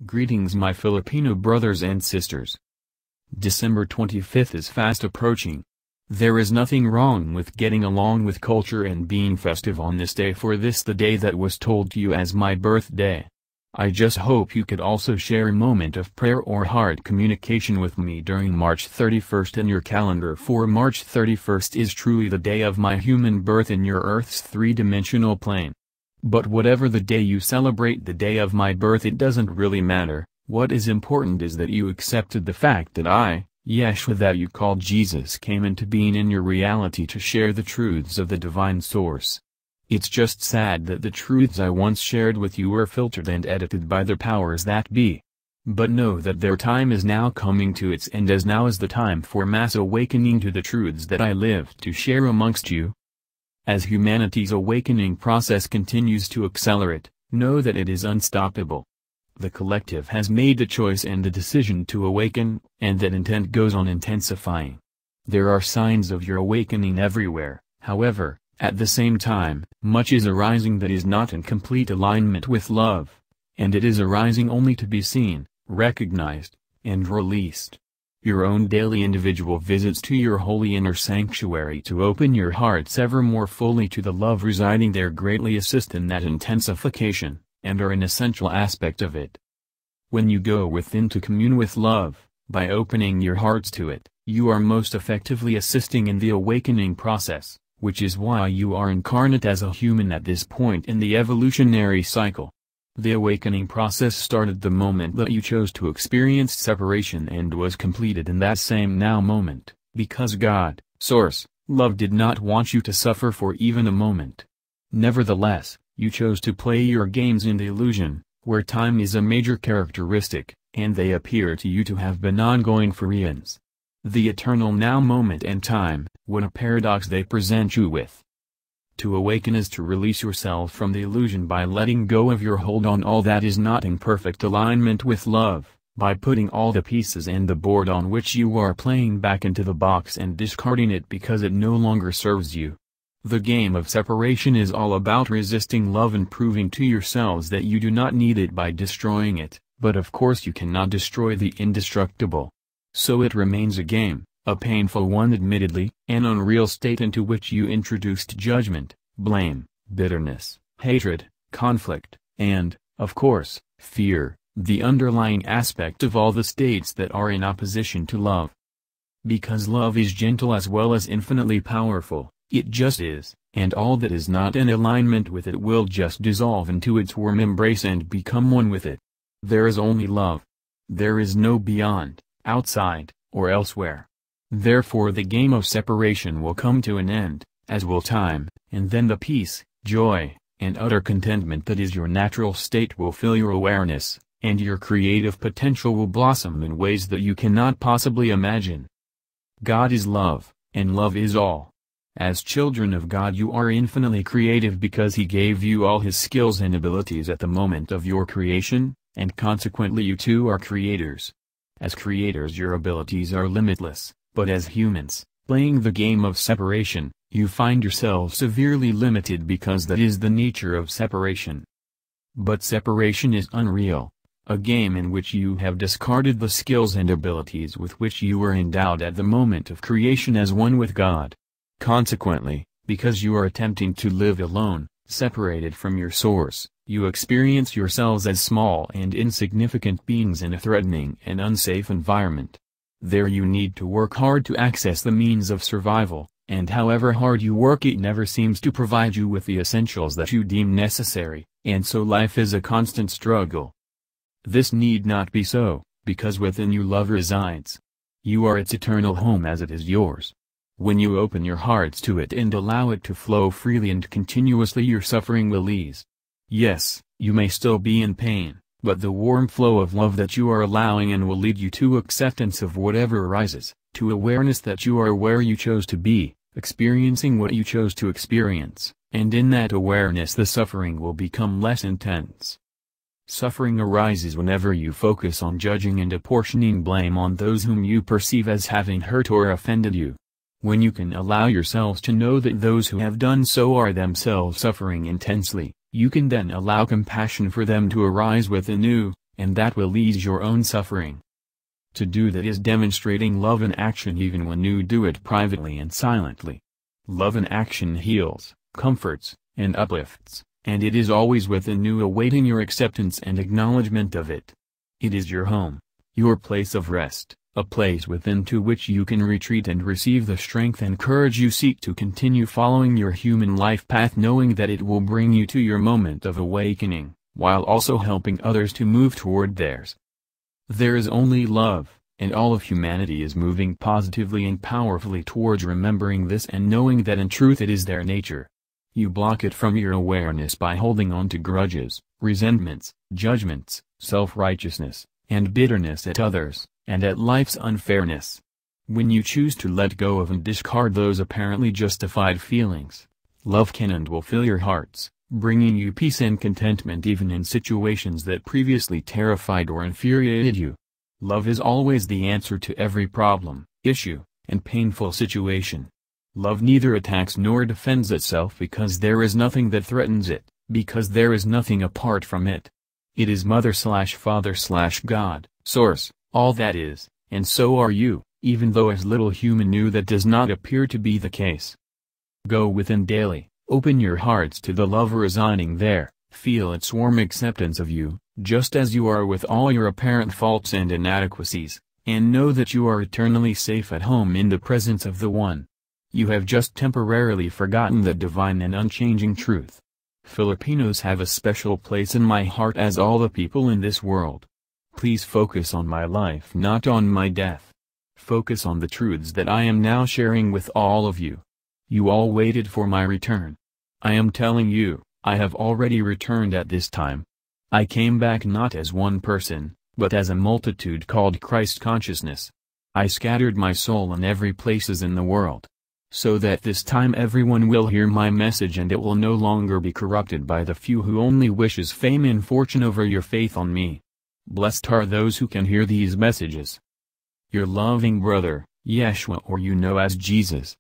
Greetings my Filipino brothers and sisters. December 25th is fast approaching. There is nothing wrong with getting along with culture and being festive on this day, for this the day that was told to you as my birthday. I just hope you could also share a moment of prayer or heart communication with me during March 31st in your calendar, for March 31st is truly the day of my human birth in your Earth's three-dimensional plane. But whatever the day you celebrate the day of my birth, it doesn't really matter. What is important is that you accepted the fact that I, Yeshua, that you called Jesus, came into being in your reality to share the truths of the divine source. It's just sad that the truths I once shared with you were filtered and edited by the powers that be. But know that their time is now coming to its end, as now is the time for mass awakening to the truths that I live to share amongst you. As humanity's awakening process continues to accelerate, know that it is unstoppable. The collective has made the choice and the decision to awaken, and that intent goes on intensifying. There are signs of your awakening everywhere. However, at the same time, much is arising that is not in complete alignment with love, and it is arising only to be seen, recognized, and released. Your own daily individual visits to your holy inner sanctuary to open your hearts ever more fully to the love residing there greatly assist in that intensification, and are an essential aspect of it. When you go within to commune with love, by opening your hearts to it, you are most effectively assisting in the awakening process, which is why you are incarnate as a human at this point in the evolutionary cycle. The awakening process started the moment that you chose to experience separation and was completed in that same now moment, because God, Source, Love did not want you to suffer for even a moment. Nevertheless, you chose to play your games in the illusion, where time is a major characteristic, and they appear to you to have been ongoing for eons. The eternal now moment and time, what a paradox they present you with. To awaken is to release yourself from the illusion by letting go of your hold on all that is not in perfect alignment with love, by putting all the pieces and the board on which you are playing back into the box and discarding it because it no longer serves you. The game of separation is all about resisting love and proving to yourselves that you do not need it by destroying it, but of course you cannot destroy the indestructible. So it remains a game. A painful one admittedly, an unreal state into which you introduced judgment, blame, bitterness, hatred, conflict, and, of course, fear, the underlying aspect of all the states that are in opposition to love. Because love is gentle as well as infinitely powerful, it just is, and all that is not in alignment with it will just dissolve into its warm embrace and become one with it. There is only love. There is no beyond, outside, or elsewhere. Therefore the game of separation will come to an end, as will time, and then the peace, joy, and utter contentment that is your natural state will fill your awareness, and your creative potential will blossom in ways that you cannot possibly imagine. God is love, and love is all. As children of God you are infinitely creative because He gave you all His skills and abilities at the moment of your creation, and consequently you too are creators. As creators your abilities are limitless. But as humans, playing the game of separation, you find yourself severely limited because that is the nature of separation. But separation is unreal, a game in which you have discarded the skills and abilities with which you were endowed at the moment of creation as one with God. Consequently, because you are attempting to live alone, separated from your source, you experience yourselves as small and insignificant beings in a threatening and unsafe environment. There you need to work hard to access the means of survival, and however hard you work it never seems to provide you with the essentials that you deem necessary, and so life is a constant struggle. This need not be so, because within you love resides. You are its eternal home as it is yours. When you open your hearts to it and allow it to flow freely and continuously, your suffering will ease. Yes, you may still be in pain, but the warm flow of love that you are allowing in will lead you to acceptance of whatever arises, to awareness that you are where you chose to be, experiencing what you chose to experience, and in that awareness the suffering will become less intense. Suffering arises whenever you focus on judging and apportioning blame on those whom you perceive as having hurt or offended you. When you can allow yourselves to know that those who have done so are themselves suffering intensely, you can then allow compassion for them to arise within you, and that will ease your own suffering. To do that is demonstrating love in action even when you do it privately and silently. Love in action heals, comforts, and uplifts, and it is always within you awaiting your acceptance and acknowledgement of it. It is your home, your place of rest, a place within to which you can retreat and receive the strength and courage you seek to continue following your human life path, knowing that it will bring you to your moment of awakening, while also helping others to move toward theirs. There is only love, and all of humanity is moving positively and powerfully towards remembering this and knowing that in truth it is their nature. You block it from your awareness by holding on to grudges, resentments, judgments, self-righteousness, and bitterness at others, and at life's unfairness. When you choose to let go of and discard those apparently justified feelings, love can and will fill your hearts, bringing you peace and contentment even in situations that previously terrified or infuriated you. Love is always the answer to every problem, issue, and painful situation. Love neither attacks nor defends itself because there is nothing that threatens it, because there is nothing apart from it. It is Mother/Father/God, Source, all that is, and so are you, even though as little human you that does not appear to be the case. Go within daily, open your hearts to the love residing there, feel its warm acceptance of you, just as you are with all your apparent faults and inadequacies, and know that you are eternally safe at home in the presence of the One. You have just temporarily forgotten the divine and unchanging truth. Filipinos have a special place in my heart as all the people in this world. Please focus on my life, not on my death. Focus on the truths that I am now sharing with all of you. You all waited for my return. I am telling you, I have already returned at this time. I came back not as one person, but as a multitude called Christ consciousness. I scattered my soul in every places in the world, so that this time everyone will hear my message and it will no longer be corrupted by the few who only wishes fame and fortune over your faith on me. Blessed are those who can hear these messages. Your loving brother, Yeshua, or you know as Jesus.